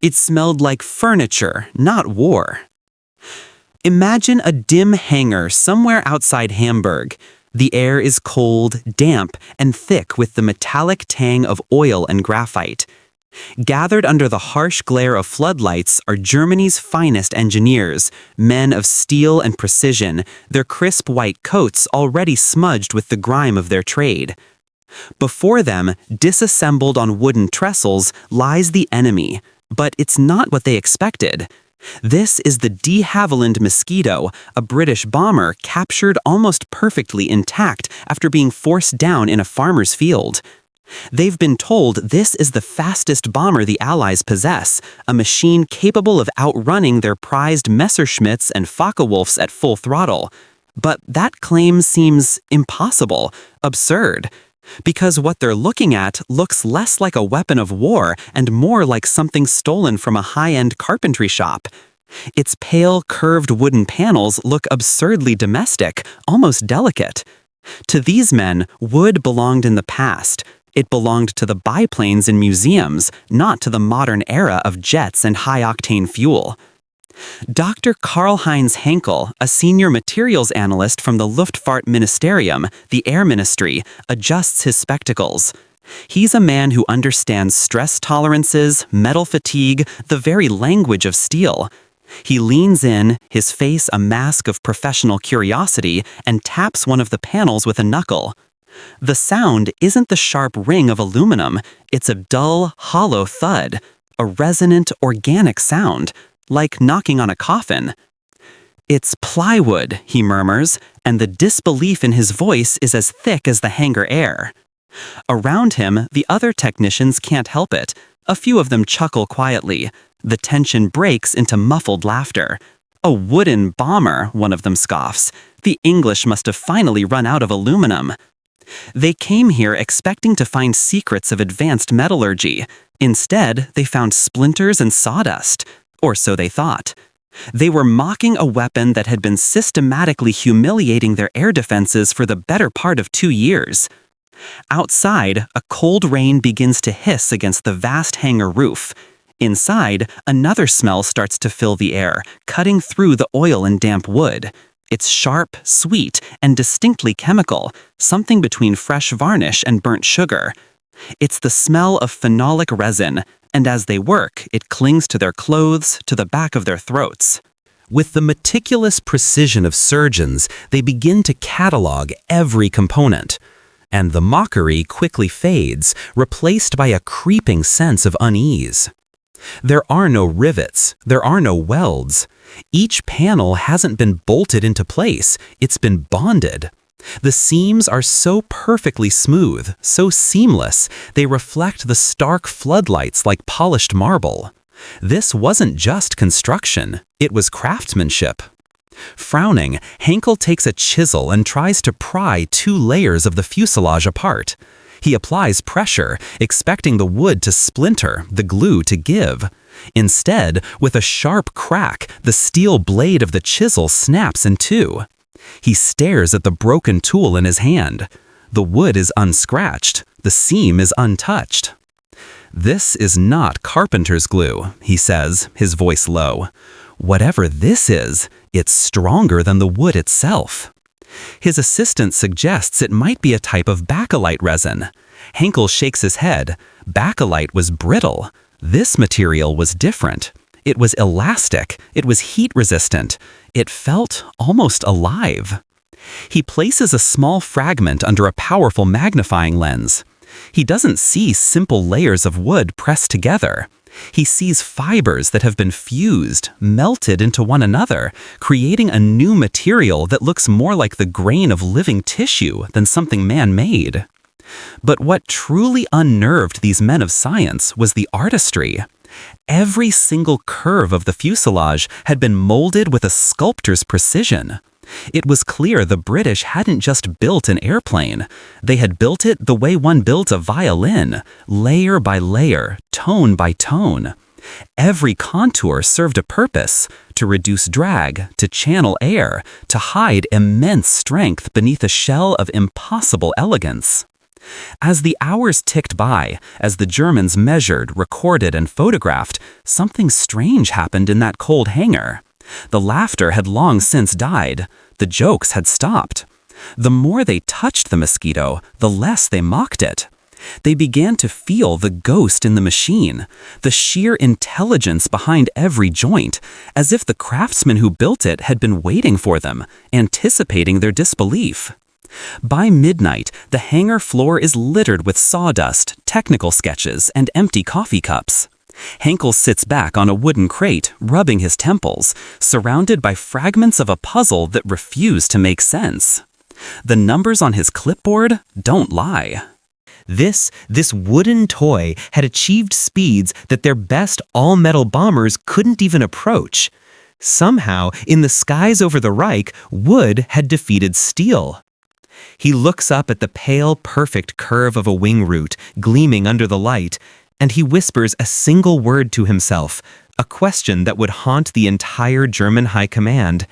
It smelled like furniture, not war. Imagine a dim hangar somewhere outside Hamburg. The air is cold, damp, and thick with the metallic tang of oil and graphite. Gathered under the harsh glare of floodlights are Germany's finest engineers, men of steel and precision, their crisp white coats already smudged with the grime of their trade. Before them, disassembled on wooden trestles, lies the enemy, but it's not what they expected. This is the de Havilland Mosquito, a British bomber captured almost perfectly intact after being forced down in a farmer's field. They've been told this is the fastest bomber the Allies possess, a machine capable of outrunning their prized Messerschmitts and Focke-Wulfs at full throttle. But that claim seems impossible, absurd. Because what they're looking at looks less like a weapon of war and more like something stolen from a high-end carpentry shop. Its pale, curved wooden panels look absurdly domestic, almost delicate. To these men, wood belonged in the past. It belonged to the biplanes in museums, not to the modern era of jets and high-octane fuel. Dr. Karl-Heinz Henkel, a senior materials analyst from the Luftfahrtministerium, the Air Ministry, adjusts his spectacles. He's a man who understands stress tolerances, metal fatigue, the very language of steel. He leans in, his face a mask of professional curiosity, and taps one of the panels with a knuckle. The sound isn't the sharp ring of aluminum, it's a dull, hollow thud, a resonant, organic sound, like knocking on a coffin. "It's plywood," he murmurs, and the disbelief in his voice is as thick as the hangar air. Around him, the other technicians can't help it. A few of them chuckle quietly. The tension breaks into muffled laughter. "A wooden bomber," one of them scoffs. "The English must have finally run out of aluminum." They came here expecting to find secrets of advanced metallurgy. Instead, they found splinters and sawdust. Or so they thought. They were mocking a weapon that had been systematically humiliating their air defenses for the better part of 2 years. Outside, a cold rain begins to hiss against the vast hangar roof. Inside, another smell starts to fill the air, cutting through the oil and damp wood. It's sharp, sweet, and distinctly chemical, something between fresh varnish and burnt sugar. It's the smell of phenolic resin, and as they work, it clings to their clothes, to the back of their throats. With the meticulous precision of surgeons, they begin to catalog every component. And the mockery quickly fades, replaced by a creeping sense of unease. There are no rivets, there are no welds. Each panel hasn't been bolted into place, it's been bonded. The seams are so perfectly smooth, so seamless, they reflect the stark floodlights like polished marble. This wasn't just construction, it was craftsmanship. Frowning, Henkel takes a chisel and tries to pry 2 layers of the fuselage apart. He applies pressure, expecting the wood to splinter, the glue to give. Instead, with a sharp crack, the steel blade of the chisel snaps in 2. He stares at the broken tool in his hand. The wood is unscratched, the seam is untouched. "This is not carpenter's glue," he says, his voice low. "Whatever this is, it's stronger than the wood itself." His assistant suggests it might be a type of bakelite resin. Henkel shakes his head. Bakelite was brittle. This material was different. It was elastic. It was heat-resistant. It felt almost alive. He places a small fragment under a powerful magnifying lens. He doesn't see simple layers of wood pressed together. He sees fibers that have been fused, melted into one another, creating a new material that looks more like the grain of living tissue than something man-made. But what truly unnerved these men of science was the artistry. Every single curve of the fuselage had been molded with a sculptor's precision. It was clear the British hadn't just built an airplane. They had built it the way one builds a violin, layer by layer, tone by tone. Every contour served a purpose, to reduce drag, to channel air, to hide immense strength beneath a shell of impossible elegance. As the hours ticked by, as the Germans measured, recorded, and photographed, something strange happened in that cold hangar. The laughter had long since died. The jokes had stopped. The more they touched the mosquito, the less they mocked it. They began to feel the ghost in the machine, the sheer intelligence behind every joint, as if the craftsmen who built it had been waiting for them, anticipating their disbelief. By midnight, the hangar floor is littered with sawdust, technical sketches, and empty coffee cups. Henkel sits back on a wooden crate, rubbing his temples, surrounded by fragments of a puzzle that refuse to make sense. The numbers on his clipboard don't lie. This wooden toy had achieved speeds that their best all-metal bombers couldn't even approach. Somehow, in the skies over the Reich, wood had defeated steel. He looks up at the pale, perfect curve of a wing root gleaming under the light, and he whispers a single word to himself, a question that would haunt the entire German high command.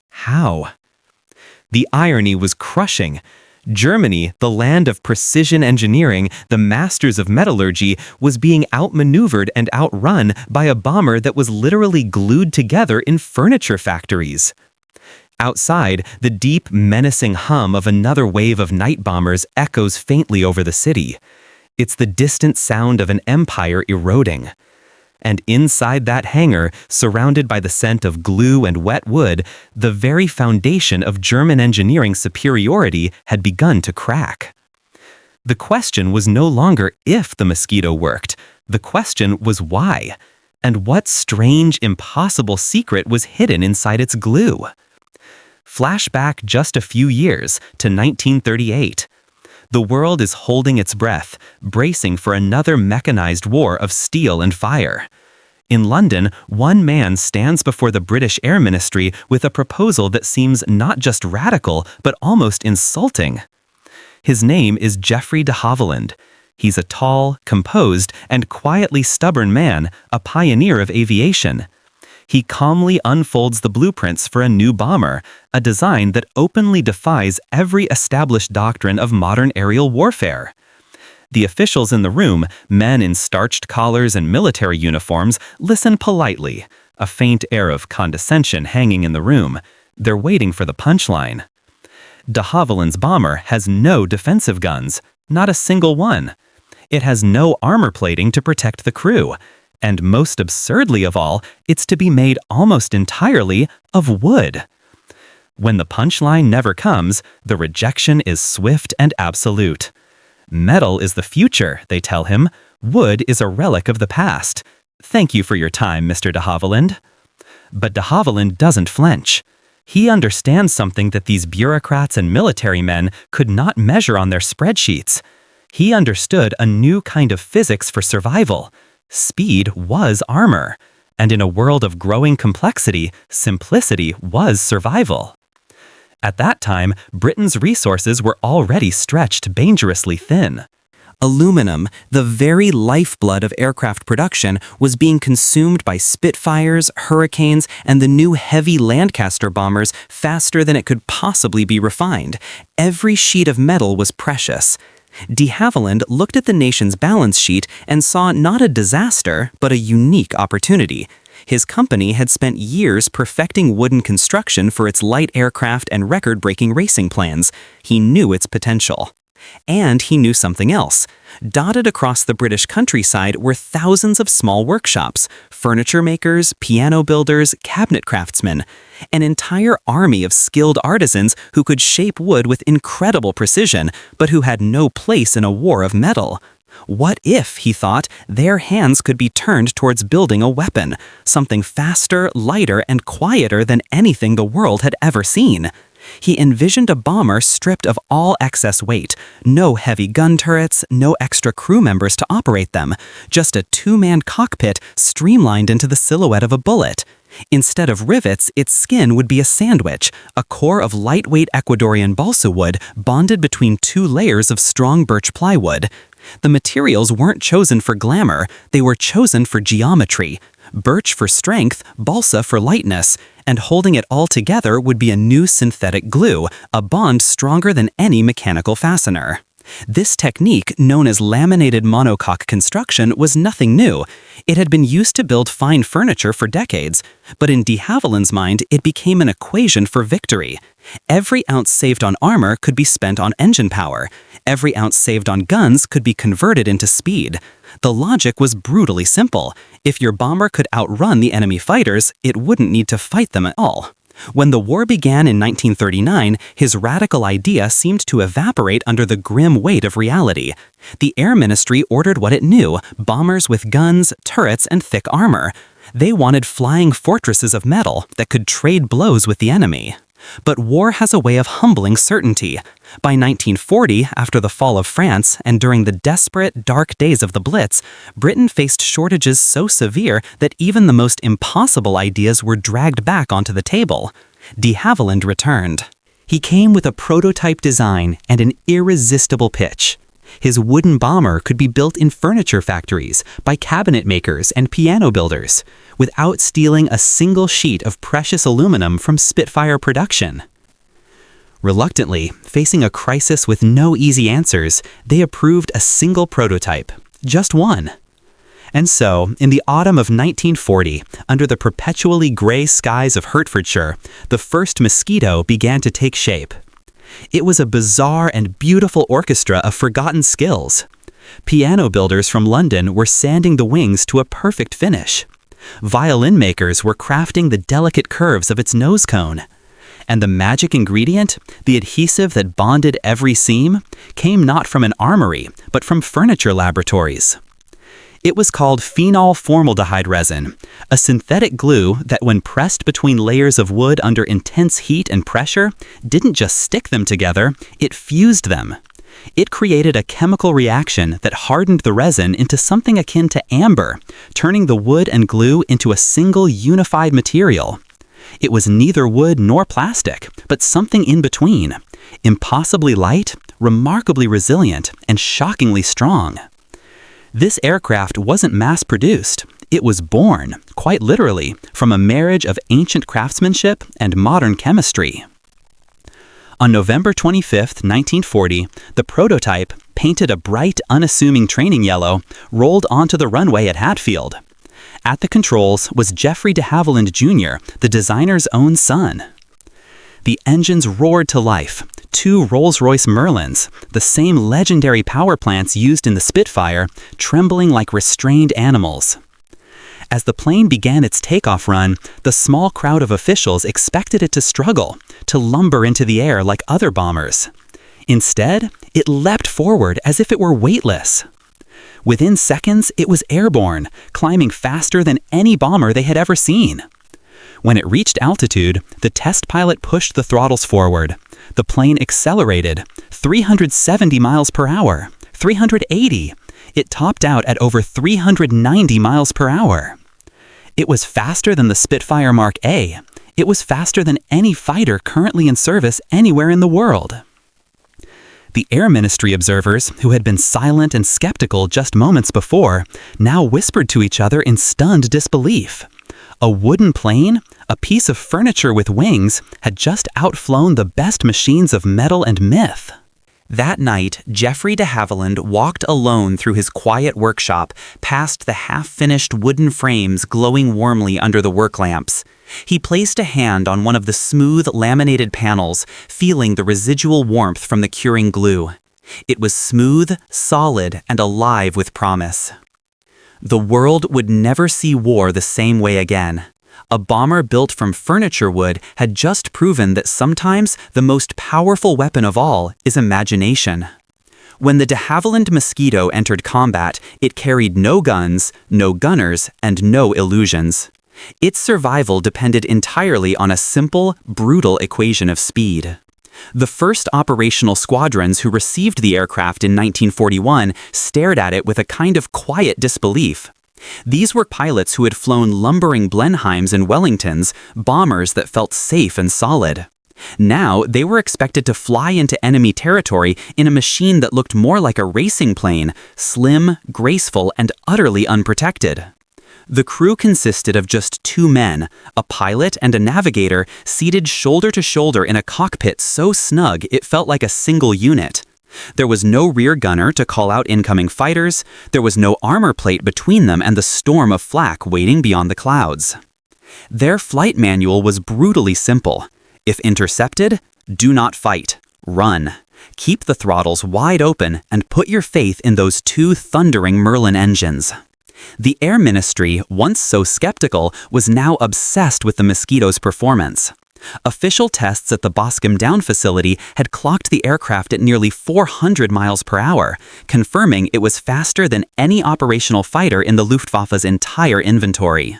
How? The irony was crushing. Germany, the land of precision engineering, the masters of metallurgy, was being outmaneuvered and outrun by a bomber that was literally glued together in furniture factories. Outside, the deep, menacing hum of another wave of night bombers echoes faintly over the city. It's the distant sound of an empire eroding. And inside that hangar, surrounded by the scent of glue and wet wood, the very foundation of German engineering superiority had begun to crack. The question was no longer if the mosquito worked. The question was why. And what strange, impossible secret was hidden inside its glue? Flashback just a few years to 1938. The world is holding its breath, bracing for another mechanized war of steel and fire. In London, one man stands before the British Air Ministry with a proposal that seems not just radical, but almost insulting. His name is Geoffrey de Havilland. He's a tall, composed, and quietly stubborn man, a pioneer of aviation. He calmly unfolds the blueprints for a new bomber, a design that openly defies every established doctrine of modern aerial warfare. The officials in the room, men in starched collars and military uniforms, listen politely, a faint air of condescension hanging in the room. They're waiting for the punchline. De Havilland's bomber has no defensive guns, not a single one. It has no armor plating to protect the crew. And most absurdly of all, it's to be made almost entirely of wood. When the punchline never comes, the rejection is swift and absolute. Metal is the future, they tell him. Wood is a relic of the past. Thank you for your time, Mr. de Havilland. But de Havilland doesn't flinch. He understands something that these bureaucrats and military men could not measure on their spreadsheets. He understood a new kind of physics for survival. Speed was armor, and in a world of growing complexity, simplicity was survival. At that time, Britain's resources were already stretched dangerously thin. Aluminum, the very lifeblood of aircraft production, was being consumed by Spitfires, Hurricanes, and the new heavy Lancaster bombers faster than it could possibly be refined. Every sheet of metal was precious. De Havilland looked at the nation's balance sheet and saw not a disaster, but a unique opportunity. His company had spent years perfecting wooden construction for its light aircraft and record-breaking racing plans. He knew its potential. And he knew something else. Dotted across the British countryside were thousands of small workshops, furniture makers, piano builders, cabinet craftsmen, an entire army of skilled artisans who could shape wood with incredible precision, but who had no place in a war of metal. What if, he thought, their hands could be turned towards building a weapon, something faster, lighter, and quieter than anything the world had ever seen? He envisioned a bomber stripped of all excess weight, no heavy gun turrets, no extra crew members to operate them, just a two-man cockpit streamlined into the silhouette of a bullet. Instead of rivets, its skin would be a sandwich, a core of lightweight Ecuadorian balsa wood bonded between two layers of strong birch plywood. The materials weren't chosen for glamour, they were chosen for geometry. Birch for strength, balsa for lightness, and holding it all together would be a new synthetic glue, a bond stronger than any mechanical fastener. This technique, known as laminated monocoque construction, was nothing new. It had been used to build fine furniture for decades, but in de Havilland's mind, it became an equation for victory. Every ounce saved on armor could be spent on engine power. Every ounce saved on guns could be converted into speed. The logic was brutally simple. If your bomber could outrun the enemy fighters, it wouldn't need to fight them at all. When the war began in 1939, his radical idea seemed to evaporate under the grim weight of reality. The Air Ministry ordered what it knew: bombers with guns, turrets, and thick armor. They wanted flying fortresses of metal that could trade blows with the enemy. But war has a way of humbling certainty. By 1940, after the fall of France, and during the desperate, dark days of the Blitz, Britain faced shortages so severe that even the most impossible ideas were dragged back onto the table. De Havilland returned. He came with a prototype design and an irresistible pitch. His wooden bomber could be built in furniture factories by cabinet makers and piano builders, without stealing a single sheet of precious aluminum from Spitfire production. Reluctantly, facing a crisis with no easy answers, they approved a single prototype, just one. And so, in the autumn of 1940, under the perpetually gray skies of Hertfordshire, the first Mosquito began to take shape. It was a bizarre and beautiful orchestra of forgotten skills. Piano builders from London were sanding the wings to a perfect finish. Violin makers were crafting the delicate curves of its nose cone. And the magic ingredient, the adhesive that bonded every seam, came not from an armory, but from furniture laboratories. It was called phenol formaldehyde resin, a synthetic glue that, when pressed between layers of wood under intense heat and pressure, didn't just stick them together, it fused them. It created a chemical reaction that hardened the resin into something akin to amber, turning the wood and glue into a single unified material. It was neither wood nor plastic, but something in between, impossibly light, remarkably resilient, and shockingly strong. This aircraft wasn't mass-produced. It was born, quite literally, from a marriage of ancient craftsmanship and modern chemistry. On November 25, 1940, the prototype, painted a bright, unassuming training yellow, rolled onto the runway at Hatfield. At the controls was Geoffrey de Havilland Jr., the designer's own son. The engines roared to life. 2 Rolls-Royce Merlins, the same legendary power plants used in the Spitfire, trembling like restrained animals. As the plane began its takeoff run, the small crowd of officials expected it to struggle, to lumber into the air like other bombers. Instead, it leapt forward as if it were weightless. Within seconds, it was airborne, climbing faster than any bomber they had ever seen. When it reached altitude, the test pilot pushed the throttles forward. The plane accelerated, 370 miles per hour, 380. It topped out at over 390 miles per hour. It was faster than the Spitfire Mark A. It was faster than any fighter currently in service anywhere in the world. The Air Ministry observers, who had been silent and skeptical just moments before, now whispered to each other in stunned disbelief. A wooden plane, a piece of furniture with wings, had just outflown the best machines of metal and myth. That night, Geoffrey de Havilland walked alone through his quiet workshop, past the half-finished wooden frames glowing warmly under the work lamps. He placed a hand on one of the smooth, laminated panels, feeling the residual warmth from the curing glue. It was smooth, solid, and alive with promise. The world would never see war the same way again. A bomber built from furniture wood had just proven that sometimes the most powerful weapon of all is imagination. When the de Havilland Mosquito entered combat, it carried no guns, no gunners, and no illusions. Its survival depended entirely on a simple, brutal equation of speed. The first operational squadrons who received the aircraft in 1941 stared at it with a kind of quiet disbelief. These were pilots who had flown lumbering Blenheims and Wellingtons, bombers that felt safe and solid. Now, they were expected to fly into enemy territory in a machine that looked more like a racing plane, slim, graceful, and utterly unprotected. The crew consisted of just 2 men, a pilot and a navigator, seated shoulder to shoulder in a cockpit so snug it felt like a single unit. There was no rear gunner to call out incoming fighters, there was no armor plate between them and the storm of flak waiting beyond the clouds. Their flight manual was brutally simple. If intercepted, do not fight. Run. Keep the throttles wide open and put your faith in those two thundering Merlin engines. The Air Ministry, once so skeptical, was now obsessed with the Mosquito's performance. Official tests at the Boscombe Down facility had clocked the aircraft at nearly 400 miles per hour, confirming it was faster than any operational fighter in the Luftwaffe's entire inventory.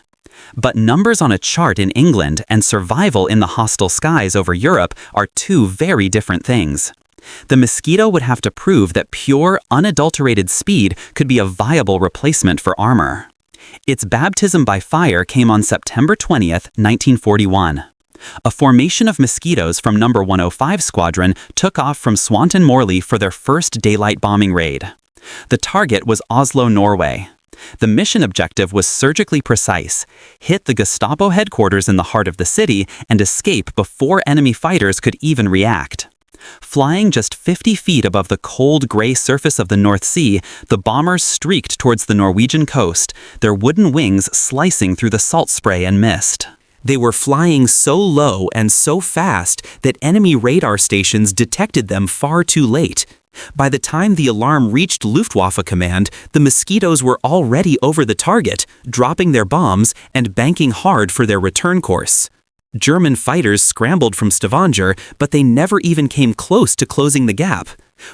But numbers on a chart in England and survival in the hostile skies over Europe are two very different things. The Mosquito would have to prove that pure, unadulterated speed could be a viable replacement for armor. Its baptism by fire came on September 20th, 1941. A formation of Mosquitoes from No. 105 Squadron took off from Swanton Morley for their first daylight bombing raid. The target was Oslo, Norway. The mission objective was surgically precise: hit the Gestapo headquarters in the heart of the city and escape before enemy fighters could even react. Flying just 50 feet above the cold gray surface of the North Sea, the bombers streaked towards the Norwegian coast, their wooden wings slicing through the salt spray and mist. They were flying so low and so fast that enemy radar stations detected them far too late. By the time the alarm reached Luftwaffe command, the Mosquitoes were already over the target, dropping their bombs and banking hard for their return course. German fighters scrambled from Stavanger, but they never even came close to closing the gap.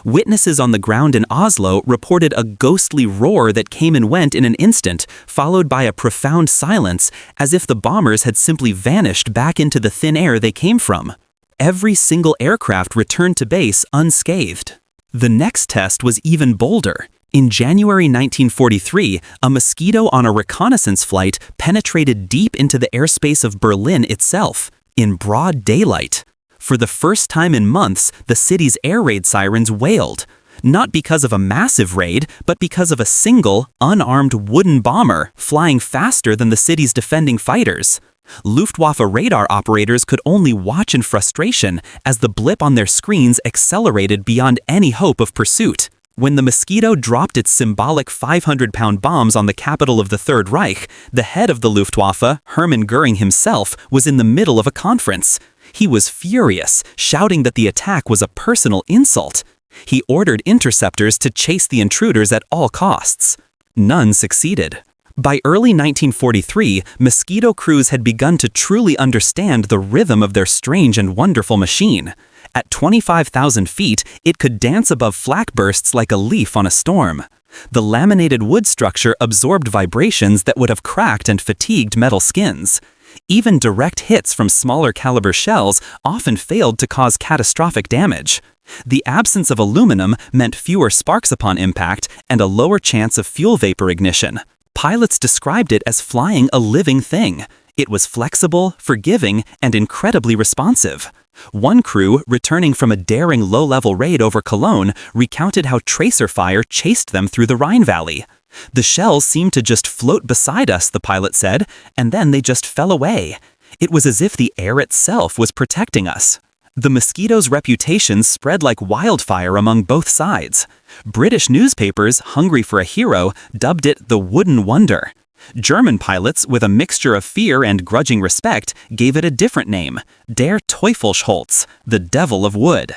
Witnesses on the ground in Oslo reported a ghostly roar that came and went in an instant, followed by a profound silence, as if the bombers had simply vanished back into the thin air they came from. Every single aircraft returned to base unscathed. The next test was even bolder. In January 1943, a Mosquito on a reconnaissance flight penetrated deep into the airspace of Berlin itself, in broad daylight. For the first time in months, the city's air raid sirens wailed, not because of a massive raid, but because of a single, unarmed wooden bomber flying faster than the city's defending fighters. Luftwaffe radar operators could only watch in frustration as the blip on their screens accelerated beyond any hope of pursuit. When the Mosquito dropped its symbolic 500-pound bombs on the capital of the Third Reich, the head of the Luftwaffe, Hermann Göring himself, was in the middle of a conference. He was furious, shouting that the attack was a personal insult. He ordered interceptors to chase the intruders at all costs. None succeeded. By early 1943, Mosquito crews had begun to truly understand the rhythm of their strange and wonderful machine. At 25,000 feet, it could dance above flak bursts like a leaf on a storm. The laminated wood structure absorbed vibrations that would have cracked and fatigued metal skins. Even direct hits from smaller caliber shells often failed to cause catastrophic damage. The absence of aluminum meant fewer sparks upon impact and a lower chance of fuel vapor ignition. Pilots described it as flying a living thing. It was flexible, forgiving, and incredibly responsive. One crew, returning from a daring low-level raid over Cologne, recounted how tracer fire chased them through the Rhine Valley. "The shells seemed to just float beside us," the pilot said, "and then they just fell away. It was as if the air itself was protecting us." The Mosquito's reputation spread like wildfire among both sides. British newspapers, hungry for a hero, dubbed it the Wooden Wonder. German pilots, with a mixture of fear and grudging respect, gave it a different name, Der Teufelsholz, the Devil of Wood.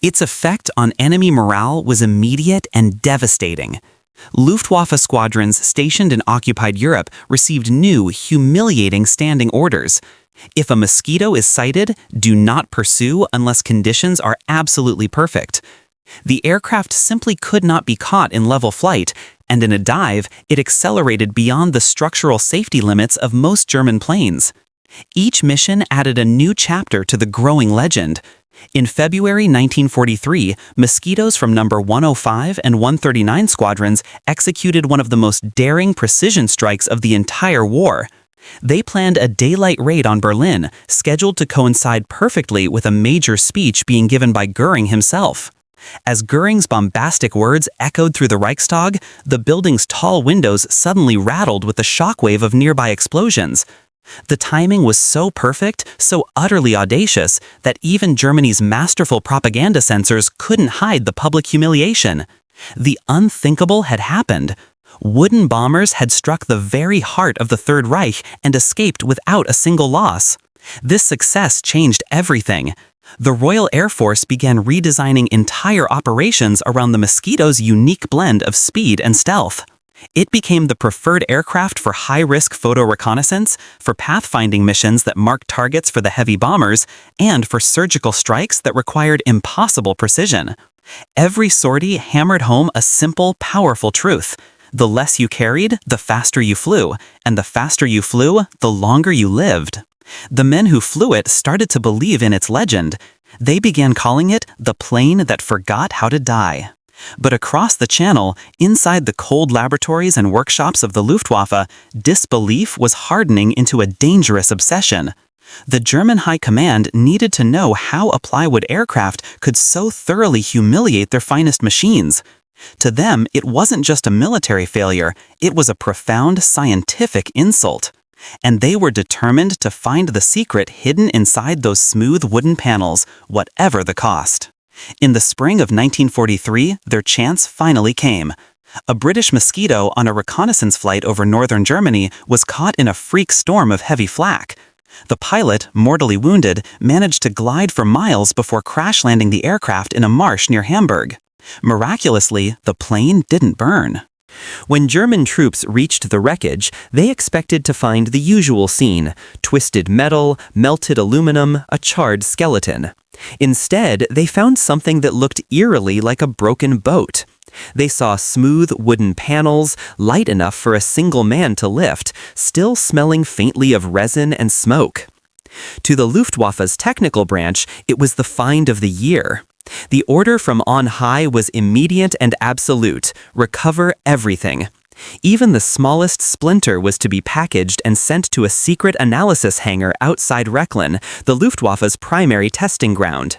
Its effect on enemy morale was immediate and devastating. Luftwaffe squadrons stationed in occupied Europe received new, humiliating standing orders. If a Mosquito is sighted, do not pursue unless conditions are absolutely perfect. The aircraft simply could not be caught in level flight, and in a dive, it accelerated beyond the structural safety limits of most German planes. Each mission added a new chapter to the growing legend. In February 1943, Mosquitoes from No. 105 and 139 squadrons executed one of the most daring precision strikes of the entire war. They planned a daylight raid on Berlin, scheduled to coincide perfectly with a major speech being given by Göring himself. As Göring's bombastic words echoed through the Reichstag, the building's tall windows suddenly rattled with the shockwave of nearby explosions. The timing was so perfect, so utterly audacious, that even Germany's masterful propaganda censors couldn't hide the public humiliation. The unthinkable had happened. Wooden bombers had struck the very heart of the Third Reich and escaped without a single loss. This success changed everything. The Royal Air Force began redesigning entire operations around the Mosquito's unique blend of speed and stealth. It became the preferred aircraft for high-risk photo reconnaissance, for pathfinding missions that marked targets for the heavy bombers, and for surgical strikes that required impossible precision. Every sortie hammered home a simple, powerful truth. The less you carried, the faster you flew, and the faster you flew, the longer you lived. The men who flew it started to believe in its legend. They began calling it the plane that forgot how to die. But across the channel, inside the cold laboratories and workshops of the Luftwaffe, disbelief was hardening into a dangerous obsession. The German High Command needed to know how a plywood aircraft could so thoroughly humiliate their finest machines. To them, it wasn't just a military failure, it was a profound scientific insult. And they were determined to find the secret hidden inside those smooth wooden panels, whatever the cost. In the spring of 1943, their chance finally came. A British Mosquito on a reconnaissance flight over northern Germany was caught in a freak storm of heavy flak. The pilot, mortally wounded, managed to glide for miles before crash-landing the aircraft in a marsh near Hamburg. Miraculously, the plane didn't burn. When German troops reached the wreckage, they expected to find the usual scene: twisted metal, melted aluminum, a charred skeleton. Instead, they found something that looked eerily like a broken boat. They saw smooth wooden panels, light enough for a single man to lift, still smelling faintly of resin and smoke. To the Luftwaffe's technical branch, it was the find of the year. The order from on high was immediate and absolute: recover everything. Even the smallest splinter was to be packaged and sent to a secret analysis hangar outside Rechlin, the Luftwaffe's primary testing ground.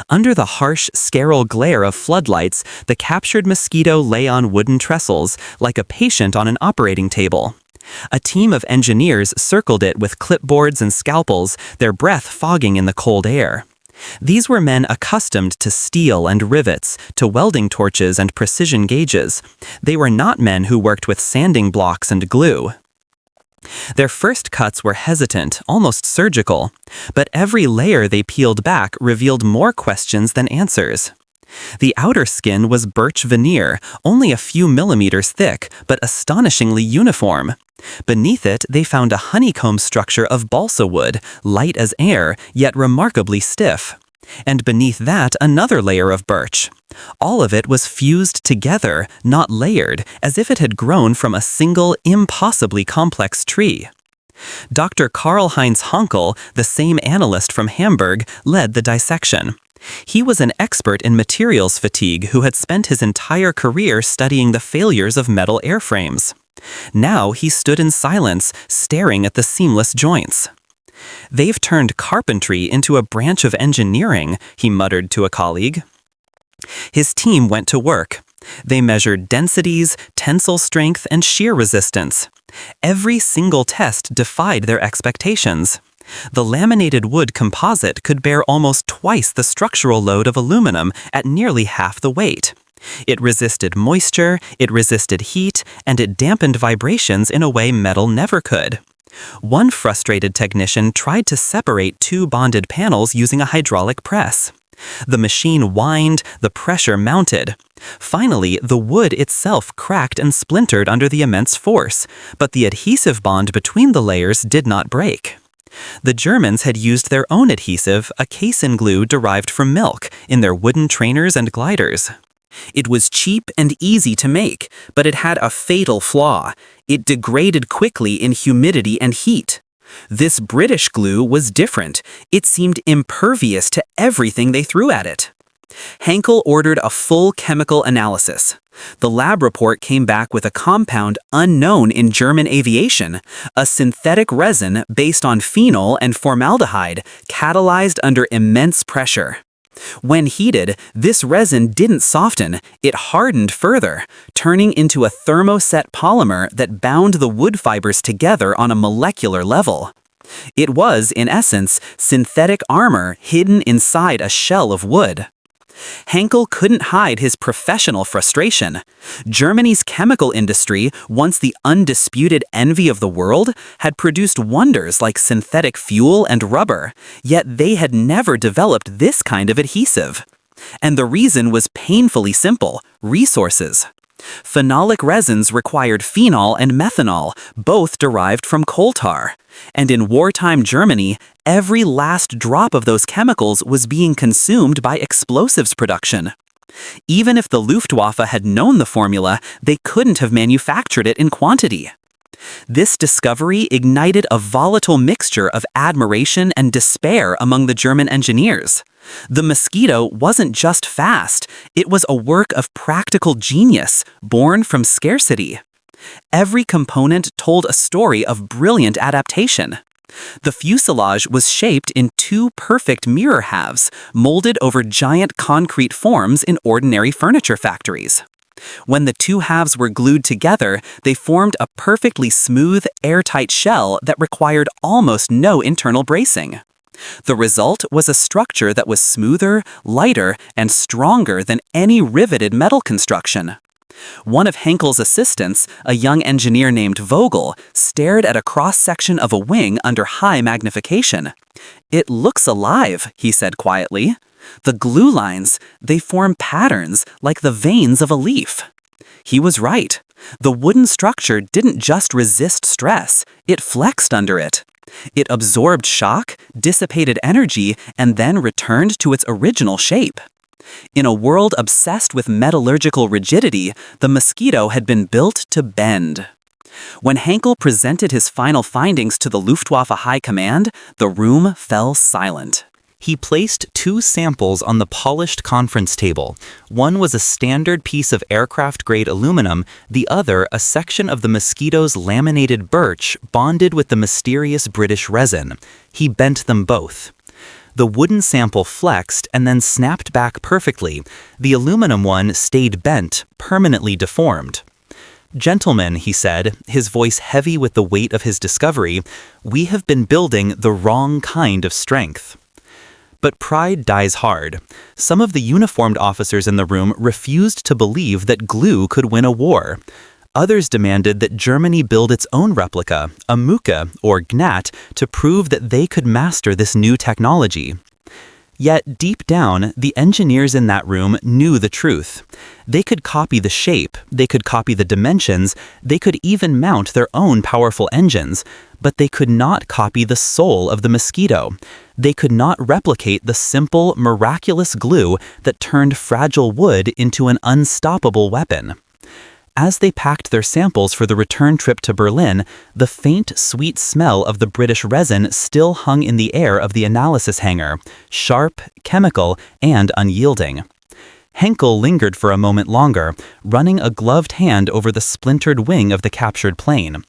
Under the harsh, sterile glare of floodlights, the captured Mosquito lay on wooden trestles, like a patient on an operating table. A team of engineers circled it with clipboards and scalpels, their breath fogging in the cold air. These were men accustomed to steel and rivets, to welding torches and precision gauges. They were not men who worked with sanding blocks and glue. Their first cuts were hesitant, almost surgical, but every layer they peeled back revealed more questions than answers. The outer skin was birch veneer, only a few millimeters thick, but astonishingly uniform. Beneath it, they found a honeycomb structure of balsa wood, light as air, yet remarkably stiff. And beneath that, another layer of birch. All of it was fused together, not layered, as if it had grown from a single, impossibly complex tree. Dr. Karl-Heinz Hankel, the same analyst from Hamburg, led the dissection. He was an expert in materials fatigue who had spent his entire career studying the failures of metal airframes. Now he stood in silence, staring at the seamless joints. "They've turned carpentry into a branch of engineering," he muttered to a colleague. His team went to work. They measured densities, tensile strength, and shear resistance. Every single test defied their expectations. The laminated wood composite could bear almost twice the structural load of aluminum at nearly half the weight. It resisted moisture, it resisted heat, and it dampened vibrations in a way metal never could. One frustrated technician tried to separate two bonded panels using a hydraulic press. The machine whined, the pressure mounted. Finally, the wood itself cracked and splintered under the immense force, but the adhesive bond between the layers did not break. The Germans had used their own adhesive, a casein glue derived from milk, in their wooden trainers and gliders. It was cheap and easy to make, but it had a fatal flaw. It degraded quickly in humidity and heat. This British glue was different. It seemed impervious to everything they threw at it. Henkel ordered a full chemical analysis. The lab report came back with a compound unknown in German aviation, a synthetic resin based on phenol and formaldehyde, catalyzed under immense pressure. When heated, this resin didn't soften, it hardened further, turning into a thermoset polymer that bound the wood fibers together on a molecular level. It was, in essence, synthetic armor hidden inside a shell of wood. Henkel couldn't hide his professional frustration. Germany's chemical industry, once the undisputed envy of the world, had produced wonders like synthetic fuel and rubber, yet they had never developed this kind of adhesive. And the reason was painfully simple: resources. Phenolic resins required phenol and methanol, both derived from coal tar. And in wartime Germany, every last drop of those chemicals was being consumed by explosives production. Even if the Luftwaffe had known the formula, they couldn't have manufactured it in quantity. This discovery ignited a volatile mixture of admiration and despair among the German engineers. The Mosquito wasn't just fast, it was a work of practical genius, born from scarcity. Every component told a story of brilliant adaptation. The fuselage was shaped in two perfect mirror halves, molded over giant concrete forms in ordinary furniture factories. When the two halves were glued together, they formed a perfectly smooth, airtight shell that required almost no internal bracing. The result was a structure that was smoother, lighter, and stronger than any riveted metal construction. One of Henkel's assistants, a young engineer named Vogel, stared at a cross-section of a wing under high magnification. "It looks alive," he said quietly. "The glue lines, they form patterns like the veins of a leaf." He was right. The wooden structure didn't just resist stress, it flexed under it. It absorbed shock, dissipated energy, and then returned to its original shape. In a world obsessed with metallurgical rigidity, the Mosquito had been built to bend. When Henkel presented his final findings to the Luftwaffe High Command, the room fell silent. He placed two samples on the polished conference table. One was a standard piece of aircraft-grade aluminum, the other a section of the Mosquito's laminated birch bonded with the mysterious British resin. He bent them both. The wooden sample flexed and then snapped back perfectly. The aluminum one stayed bent, permanently deformed. "Gentlemen," he said, his voice heavy with the weight of his discovery, "we have been building the wrong kind of strength." But pride dies hard. Some of the uniformed officers in the room refused to believe that glue could win a war. Others demanded that Germany build its own replica, a Mücke, or Gnat, to prove that they could master this new technology. Yet, deep down, the engineers in that room knew the truth. They could copy the shape, they could copy the dimensions, they could even mount their own powerful engines, but they could not copy the soul of the Mosquito. They could not replicate the simple, miraculous glue that turned fragile wood into an unstoppable weapon. As they packed their samples for the return trip to Berlin, the faint, sweet smell of the British resin still hung in the air of the analysis hangar, sharp, chemical, and unyielding. Henkel lingered for a moment longer, running a gloved hand over the splintered wing of the captured plane.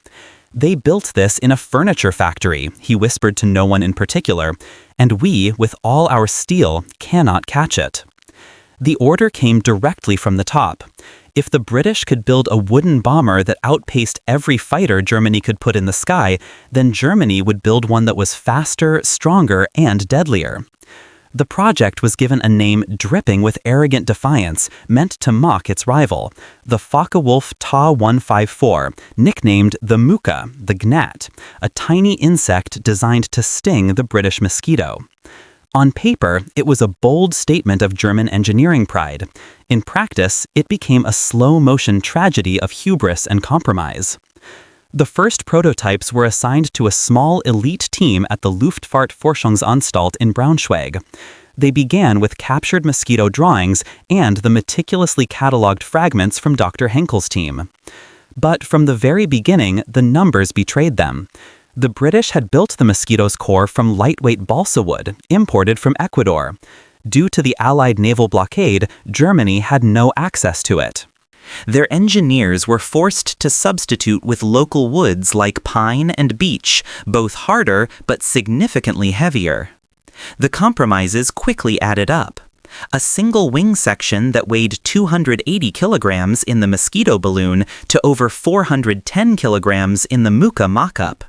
"They built this in a furniture factory," he whispered to no one in particular, "and we, with all our steel, cannot catch it." The order came directly from the top. If the British could build a wooden bomber that outpaced every fighter Germany could put in the sky, then Germany would build one that was faster, stronger, and deadlier. The project was given a name dripping with arrogant defiance, meant to mock its rival, the Focke-Wulf Ta-154, nicknamed the Mücke, the Gnat, a tiny insect designed to sting the British Mosquito. On paper, it was a bold statement of German engineering pride. In practice, it became a slow-motion tragedy of hubris and compromise. The first prototypes were assigned to a small elite team at the Luftfahrtforschungsanstalt in Braunschweig. They began with captured Mosquito drawings and the meticulously catalogued fragments from Dr. Henkel's team. But from the very beginning, the numbers betrayed them. The British had built the Mosquito's core from lightweight balsa wood, imported from Ecuador. Due to the Allied naval blockade, Germany had no access to it. Their engineers were forced to substitute with local woods like pine and beech, both harder but significantly heavier. The compromises quickly added up. A single wing section that weighed 280 kilograms in the Mosquito balloon to over 410 kilograms in the Mücke mock-up.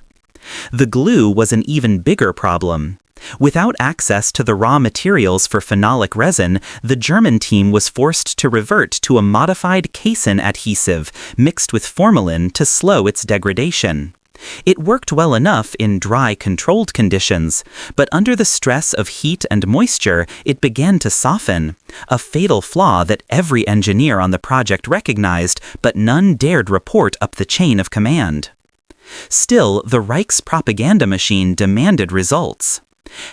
The glue was an even bigger problem. Without access to the raw materials for phenolic resin, the German team was forced to revert to a modified casein adhesive mixed with formalin to slow its degradation. It worked well enough in dry, controlled conditions, but under the stress of heat and moisture, it began to soften, a fatal flaw that every engineer on the project recognized, but none dared report up the chain of command. Still, the Reich's propaganda machine demanded results.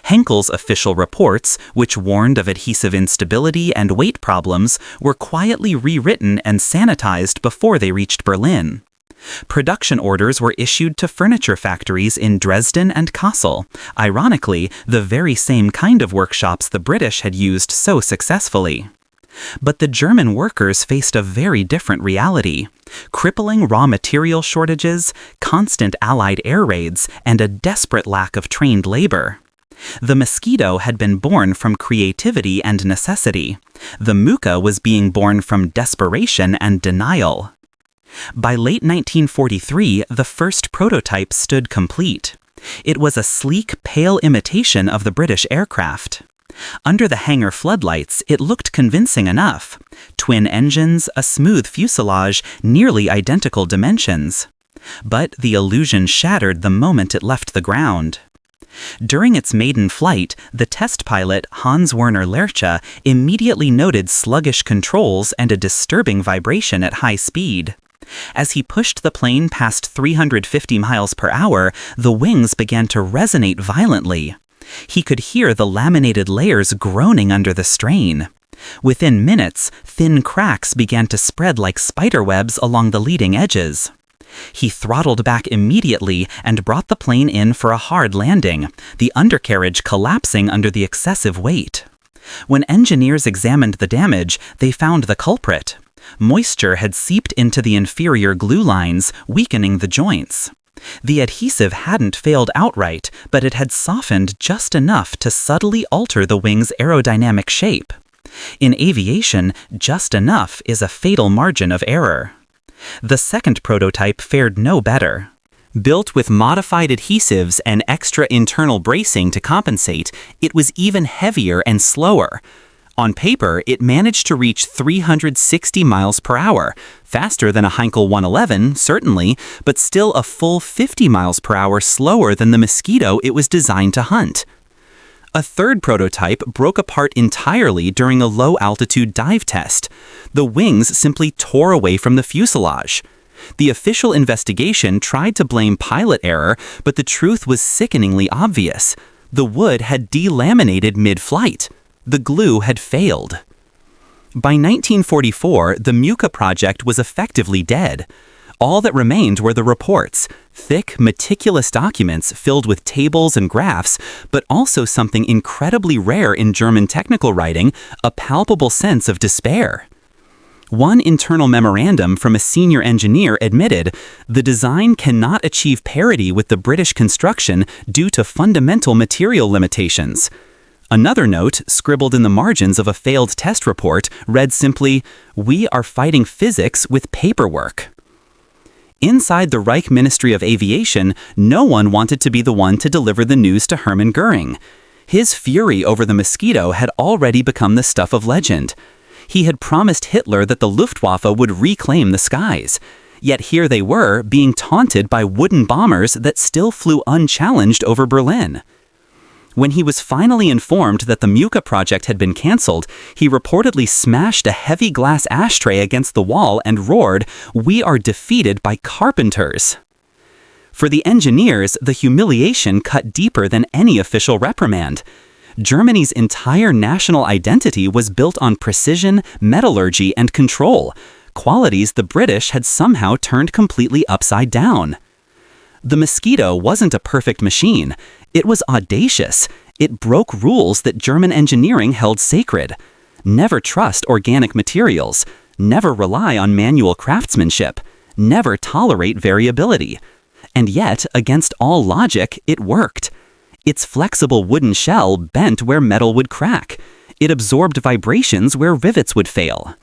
Henkel's official reports, which warned of adhesive instability and weight problems, were quietly rewritten and sanitized before they reached Berlin. Production orders were issued to furniture factories in Dresden and Kassel, ironically, the very same kind of workshops the British had used so successfully. But the German workers faced a very different reality: crippling raw material shortages, constant Allied air raids, and a desperate lack of trained labor. The Mosquito had been born from creativity and necessity. The Mücke was being born from desperation and denial. By late 1943, the first prototype stood complete. It was a sleek, pale imitation of the British aircraft. Under the hangar floodlights, it looked convincing enough. Twin engines, a smooth fuselage, nearly identical dimensions. But the illusion shattered the moment it left the ground. During its maiden flight, the test pilot, Hans Werner Lerche, immediately noted sluggish controls and a disturbing vibration at high speed. As he pushed the plane past 350 miles per hour, the wings began to resonate violently. He could hear the laminated layers groaning under the strain. Within minutes, thin cracks began to spread like spiderwebs along the leading edges. He throttled back immediately and brought the plane in for a hard landing, the undercarriage collapsing under the excessive weight. When engineers examined the damage, they found the culprit. Moisture had seeped into the inferior glue lines, weakening the joints. The adhesive hadn't failed outright, but it had softened just enough to subtly alter the wing's aerodynamic shape. In aviation, just enough is a fatal margin of error. The second prototype fared no better. Built with modified adhesives and extra internal bracing to compensate, it was even heavier and slower. On paper, it managed to reach 360 miles per hour, faster than a Heinkel 111, certainly, but still a full 50 miles per hour slower than the Mosquito it was designed to hunt. A third prototype broke apart entirely during a low-altitude dive test. The wings simply tore away from the fuselage. The official investigation tried to blame pilot error, but the truth was sickeningly obvious. The wood had delaminated mid-flight. The glue had failed. By 1944, the Mücke project was effectively dead. All that remained were the reports, thick, meticulous documents filled with tables and graphs, but also something incredibly rare in German technical writing, a palpable sense of despair. One internal memorandum from a senior engineer admitted, the design cannot achieve parity with the British construction due to fundamental material limitations. Another note, scribbled in the margins of a failed test report, read simply, "We are fighting physics with paperwork." Inside the Reich Ministry of Aviation, no one wanted to be the one to deliver the news to Hermann Göring. His fury over the Mosquito had already become the stuff of legend. He had promised Hitler that the Luftwaffe would reclaim the skies. Yet here they were, being taunted by wooden bombers that still flew unchallenged over Berlin. When he was finally informed that the Mücke project had been cancelled, he reportedly smashed a heavy glass ashtray against the wall and roared, "We are defeated by Carpenters." For the engineers, the humiliation cut deeper than any official reprimand. Germany's entire national identity was built on precision, metallurgy, and control, qualities the British had somehow turned completely upside down. The Mosquito wasn't a perfect machine. It was audacious. It broke rules that German engineering held sacred. Never trust organic materials. Never rely on manual craftsmanship. Never tolerate variability. And yet, against all logic, it worked. Its flexible wooden shell bent where metal would crack. It absorbed vibrations where rivets would fail.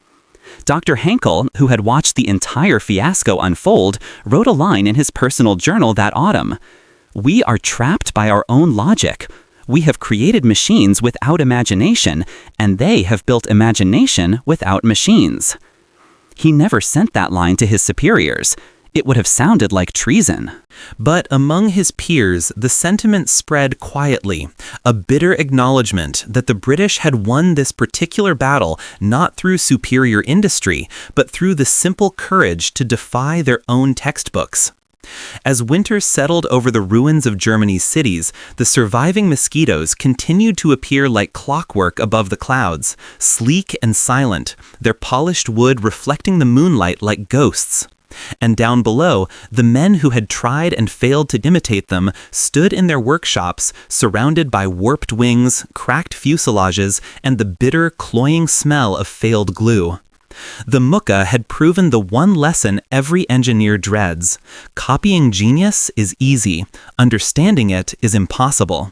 Dr. Henkel, who had watched the entire fiasco unfold, wrote a line in his personal journal that autumn. "We are trapped by our own logic. We have created machines without imagination, and they have built imagination without machines." He never sent that line to his superiors. It would have sounded like treason. But among his peers, the sentiment spread quietly, a bitter acknowledgement that the British had won this particular battle not through superior industry, but through the simple courage to defy their own textbooks. As winter settled over the ruins of Germany's cities, the surviving mosquitoes continued to appear like clockwork above the clouds, sleek and silent, their polished wood reflecting the moonlight like ghosts. And down below, the men who had tried and failed to imitate them stood in their workshops, surrounded by warped wings, cracked fuselages, and the bitter, cloying smell of failed glue. The Mücke had proven the one lesson every engineer dreads. Copying genius is easy. Understanding it is impossible.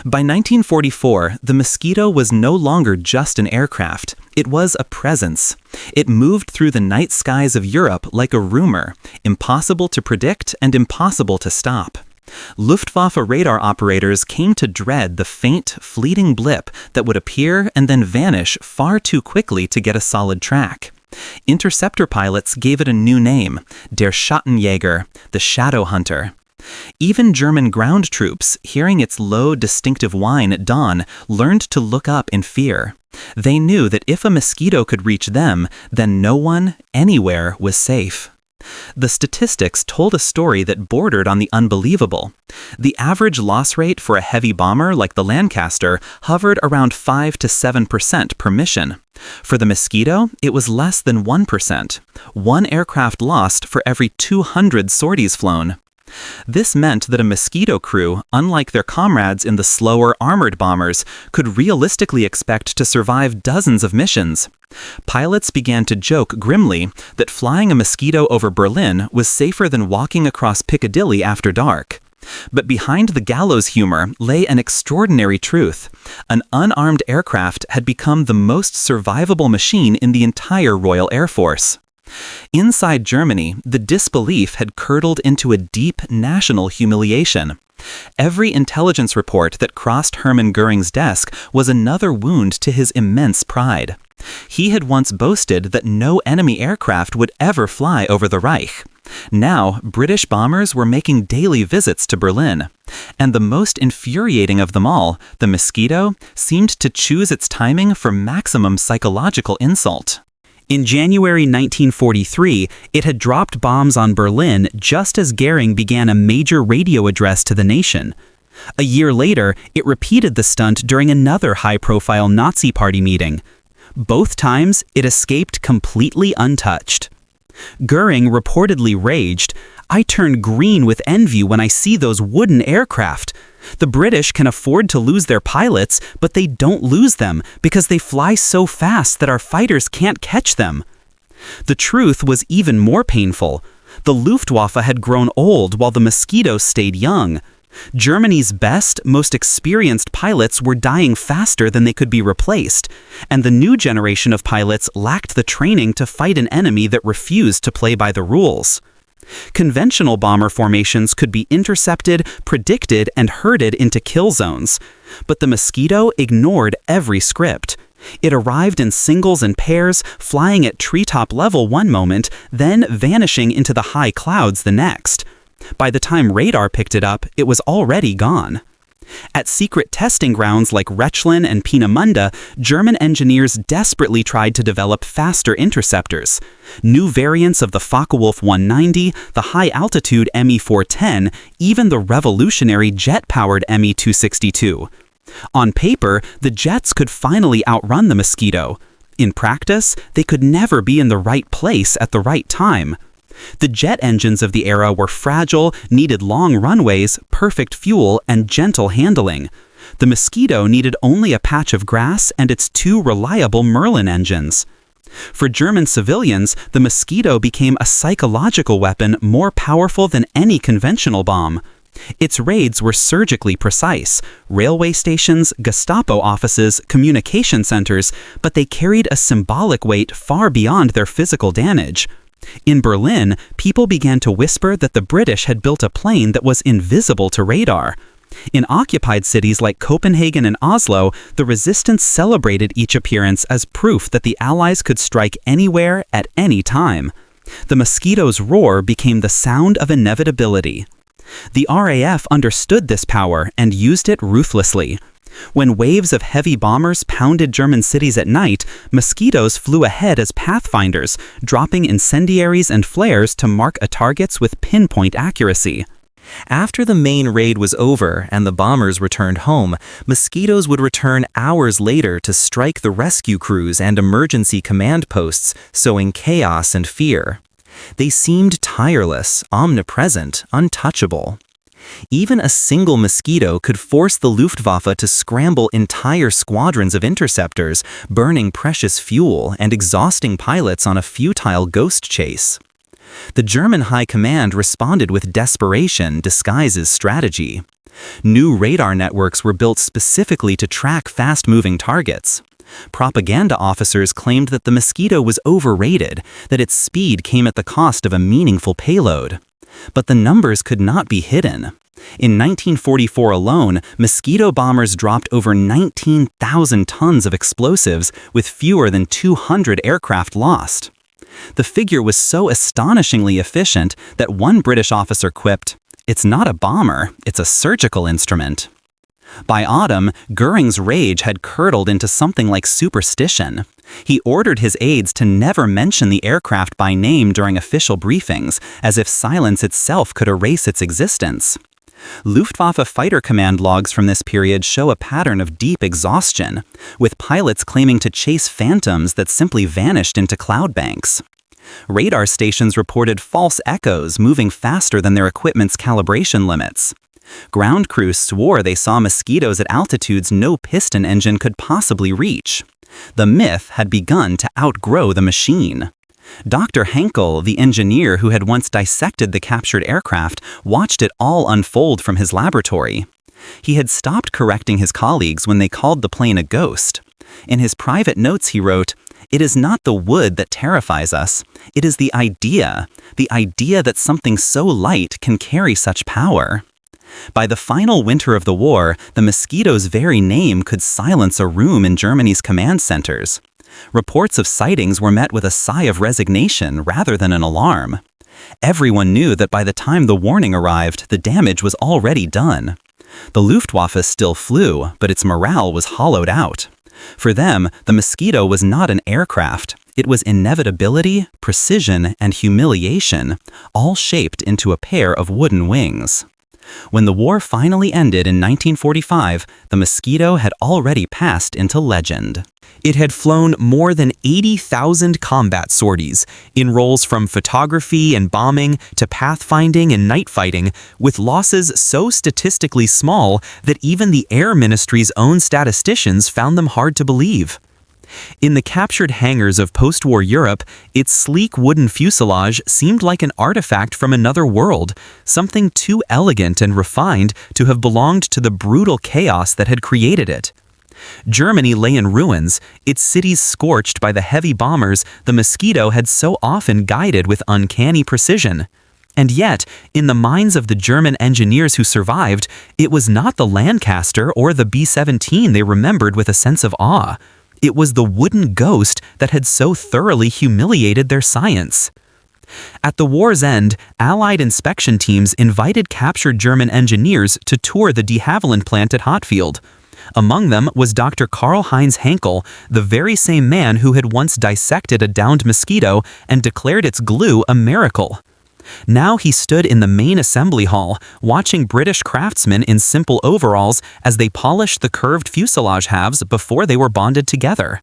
By 1944, the Mosquito was no longer just an aircraft. It was a presence. It moved through the night skies of Europe like a rumor, impossible to predict and impossible to stop. Luftwaffe radar operators came to dread the faint, fleeting blip that would appear and then vanish far too quickly to get a solid track. Interceptor pilots gave it a new name, Der Schattenjäger, the Shadow Hunter. Even German ground troops, hearing its low, distinctive whine at dawn, learned to look up in fear. They knew that if a mosquito could reach them, then no one, anywhere, was safe. The statistics told a story that bordered on the unbelievable. The average loss rate for a heavy bomber like the Lancaster hovered around 5 to 7% per mission. For the Mosquito, it was less than 1%. One aircraft lost for every 200 sorties flown. This meant that a Mosquito crew, unlike their comrades in the slower armored bombers, could realistically expect to survive dozens of missions. Pilots began to joke grimly that flying a Mosquito over Berlin was safer than walking across Piccadilly after dark. But behind the gallows humor lay an extraordinary truth. An unarmed aircraft had become the most survivable machine in the entire Royal Air Force. Inside Germany, the disbelief had curdled into a deep national humiliation. Every intelligence report that crossed Hermann Göring's desk was another wound to his immense pride. He had once boasted that no enemy aircraft would ever fly over the Reich. Now, British bombers were making daily visits to Berlin. And the most infuriating of them all, the Mosquito, seemed to choose its timing for maximum psychological insult. In January 1943, it had dropped bombs on Berlin just as Göring began a major radio address to the nation. A year later, it repeated the stunt during another high-profile Nazi Party meeting. Both times, it escaped completely untouched. Göring reportedly raged, "I turn green with envy when I see those wooden aircraft. The British can afford to lose their pilots, but they don't lose them because they fly so fast that our fighters can't catch them." The truth was even more painful. The Luftwaffe had grown old while the Mosquito stayed young. Germany's best, most experienced pilots were dying faster than they could be replaced, and the new generation of pilots lacked the training to fight an enemy that refused to play by the rules. Conventional bomber formations could be intercepted, predicted, and herded into kill zones. But the Mosquito ignored every script. It arrived in singles and pairs, flying at treetop level one moment, then vanishing into the high clouds the next. By the time radar picked it up, it was already gone. At secret testing grounds like Rechlin and Peenemünde, German engineers desperately tried to develop faster interceptors. New variants of the Focke-Wulf 190, the high-altitude Me-410, even the revolutionary jet-powered Me-262. On paper, the jets could finally outrun the Mosquito. In practice, they could never be in the right place at the right time. The jet engines of the era were fragile, needed long runways, perfect fuel, and gentle handling. The Mosquito needed only a patch of grass and its two reliable Merlin engines. For German civilians, the Mosquito became a psychological weapon more powerful than any conventional bomb. Its raids were surgically precise: railway stations, Gestapo offices, communication centers, but they carried a symbolic weight far beyond their physical damage. In Berlin, people began to whisper that the British had built a plane that was invisible to radar. In occupied cities like Copenhagen and Oslo, the resistance celebrated each appearance as proof that the Allies could strike anywhere at any time. The Mosquito's roar became the sound of inevitability. The RAF understood this power and used it ruthlessly. When waves of heavy bombers pounded German cities at night, Mosquitoes flew ahead as pathfinders, dropping incendiaries and flares to mark targets with pinpoint accuracy. After the main raid was over and the bombers returned home, Mosquitoes would return hours later to strike the rescue crews and emergency command posts, sowing chaos and fear. They seemed tireless, omnipresent, untouchable. Even a single mosquito could force the Luftwaffe to scramble entire squadrons of interceptors, burning precious fuel and exhausting pilots on a futile ghost chase. The German High Command responded with desperation disguised as strategy. New radar networks were built specifically to track fast-moving targets. Propaganda officers claimed that the Mosquito was overrated, that its speed came at the cost of a meaningful payload. But the numbers could not be hidden. In 1944 alone, Mosquito bombers dropped over 19,000 tons of explosives, with fewer than 200 aircraft lost. The figure was so astonishingly efficient that one British officer quipped, "It's not a bomber, it's a surgical instrument." By autumn, Goering's rage had curdled into something like superstition. He ordered his aides to never mention the aircraft by name during official briefings, as if silence itself could erase its existence. Luftwaffe fighter command logs from this period show a pattern of deep exhaustion, with pilots claiming to chase phantoms that simply vanished into cloud banks. Radar stations reported false echoes moving faster than their equipment's calibration limits. Ground crews swore they saw Mosquitoes at altitudes no piston engine could possibly reach. The myth had begun to outgrow the machine. Dr. Henkel, the engineer who had once dissected the captured aircraft, watched it all unfold from his laboratory. He had stopped correcting his colleagues when they called the plane a ghost. In his private notes he wrote, "It is not the wood that terrifies us. It is the idea that something so light can carry such power." By the final winter of the war, the Mosquito's very name could silence a room in Germany's command centers. Reports of sightings were met with a sigh of resignation rather than an alarm. Everyone knew that by the time the warning arrived, the damage was already done. The Luftwaffe still flew, but its morale was hollowed out. For them, the Mosquito was not an aircraft. It was inevitability, precision, and humiliation, all shaped into a pair of wooden wings. When the war finally ended in 1945, the Mosquito had already passed into legend. It had flown more than 80,000 combat sorties, in roles from photography and bombing to pathfinding and night fighting, with losses so statistically small that even the Air Ministry's own statisticians found them hard to believe. In the captured hangars of post-war Europe, its sleek wooden fuselage seemed like an artifact from another world, something too elegant and refined to have belonged to the brutal chaos that had created it. Germany lay in ruins, its cities scorched by the heavy bombers the Mosquito had so often guided with uncanny precision. And yet, in the minds of the German engineers who survived, it was not the Lancaster or the B-17 they remembered with a sense of awe. It was the wooden ghost that had so thoroughly humiliated their science. At the war's end, Allied inspection teams invited captured German engineers to tour the de Havilland plant at Hatfield. Among them was Dr. Karl-Heinz Henkel, the very same man who had once dissected a downed mosquito and declared its glue a miracle. Now he stood in the main assembly hall, watching British craftsmen in simple overalls as they polished the curved fuselage halves before they were bonded together.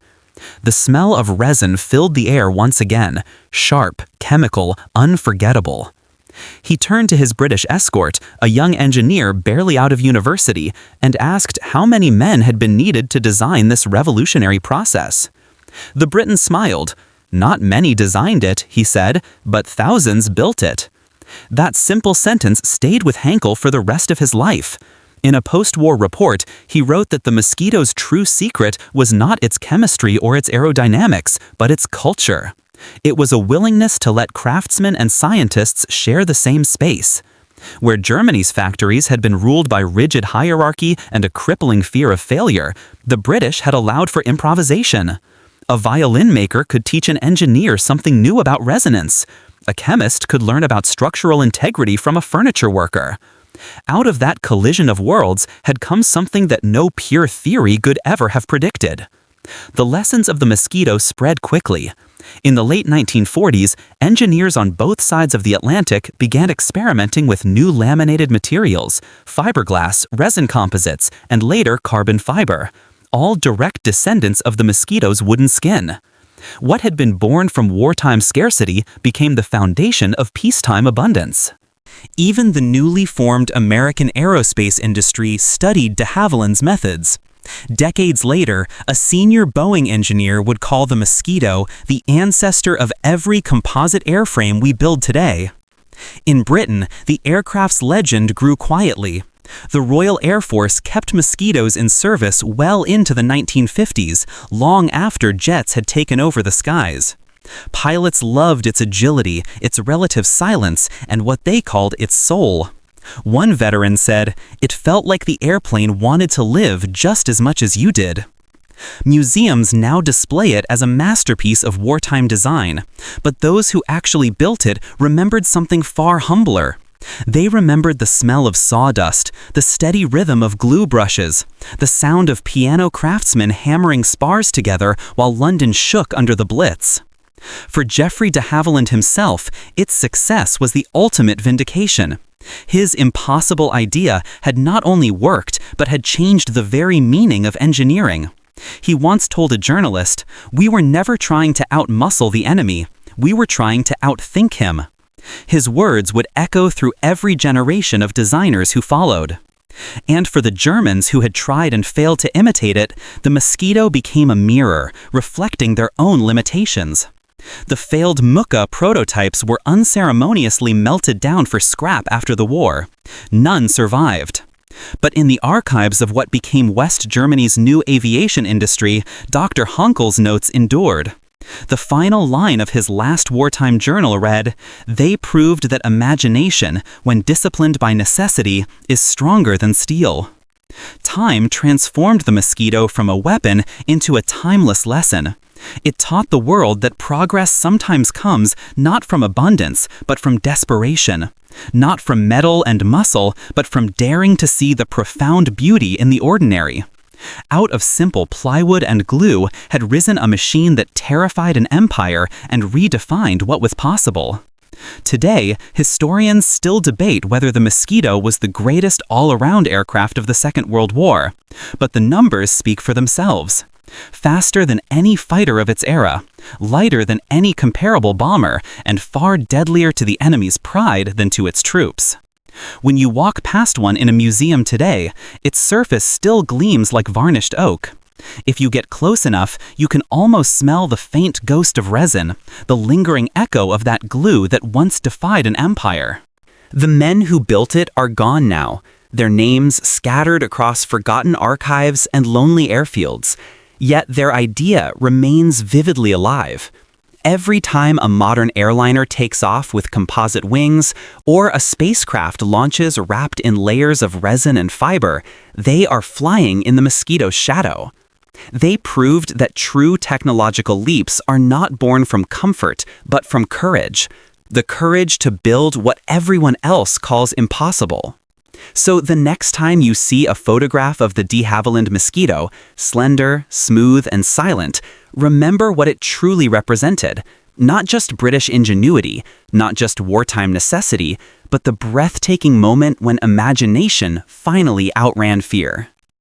The smell of resin filled the air once again, sharp, chemical, unforgettable. He turned to his British escort, a young engineer barely out of university, and asked how many men had been needed to design this revolutionary process. The Briton smiled. "Not many designed it," he said, "but thousands built it." That simple sentence stayed with Hankel for the rest of his life. In a post-war report, he wrote that the mosquito's true secret was not its chemistry or its aerodynamics, but its culture. It was a willingness to let craftsmen and scientists share the same space. Where Germany's factories had been ruled by rigid hierarchy and a crippling fear of failure, the British had allowed for improvisation. A violin maker could teach an engineer something new about resonance. A chemist could learn about structural integrity from a furniture worker. Out of that collision of worlds had come something that no pure theory could ever have predicted. The lessons of the mosquito spread quickly. In the late 1940s, engineers on both sides of the Atlantic began experimenting with new laminated materials, fiberglass, resin composites, and later carbon fiber, all direct descendants of the mosquito's wooden skin. What had been born from wartime scarcity became the foundation of peacetime abundance. Even the newly formed American aerospace industry studied de Havilland's methods. Decades later, a senior Boeing engineer would call the Mosquito the ancestor of every composite airframe we build today. In Britain, the aircraft's legend grew quietly. The Royal Air Force kept Mosquitoes in service well into the 1950s, long after jets had taken over the skies. Pilots loved its agility, its relative silence, and what they called its soul. One veteran said, "It felt like the airplane wanted to live just as much as you did." Museums now display it as a masterpiece of wartime design, but those who actually built it remembered something far humbler. They remembered the smell of sawdust, the steady rhythm of glue brushes, the sound of piano craftsmen hammering spars together while London shook under the Blitz. For Geoffrey de Havilland himself, its success was the ultimate vindication. His impossible idea had not only worked, but had changed the very meaning of engineering. He once told a journalist, "We were never trying to outmuscle the enemy. We were trying to outthink him." His words would echo through every generation of designers who followed. And for the Germans who had tried and failed to imitate it, the Mosquito became a mirror, reflecting their own limitations. The failed Mücke prototypes were unceremoniously melted down for scrap after the war. None survived. But in the archives of what became West Germany's new aviation industry, Dr. Hankel's notes endured. The final line of his last wartime journal read, "They proved that imagination, when disciplined by necessity, is stronger than steel." Time transformed the Mosquito from a weapon into a timeless lesson. It taught the world that progress sometimes comes not from abundance, but from desperation. Not from metal and muscle, but from daring to see the profound beauty in the ordinary. Out of simple plywood and glue had risen a machine that terrified an empire and redefined what was possible. Today, historians still debate whether the Mosquito was the greatest all-around aircraft of the Second World War, but the numbers speak for themselves. Faster than any fighter of its era, lighter than any comparable bomber, and far deadlier to the enemy's pride than to its troops. When you walk past one in a museum today, its surface still gleams like varnished oak. If you get close enough, you can almost smell the faint ghost of resin, the lingering echo of that glue that once defied an empire. The men who built it are gone now, their names scattered across forgotten archives and lonely airfields. Yet their idea remains vividly alive. Every time a modern airliner takes off with composite wings, or a spacecraft launches wrapped in layers of resin and fiber, they are flying in the Mosquito's shadow. They proved that true technological leaps are not born from comfort, but from courage. The courage to build what everyone else calls impossible. So the next time you see a photograph of the de Havilland Mosquito, slender, smooth, and silent, remember what it truly represented. Not just British ingenuity, not just wartime necessity, but the breathtaking moment when imagination finally outran fear.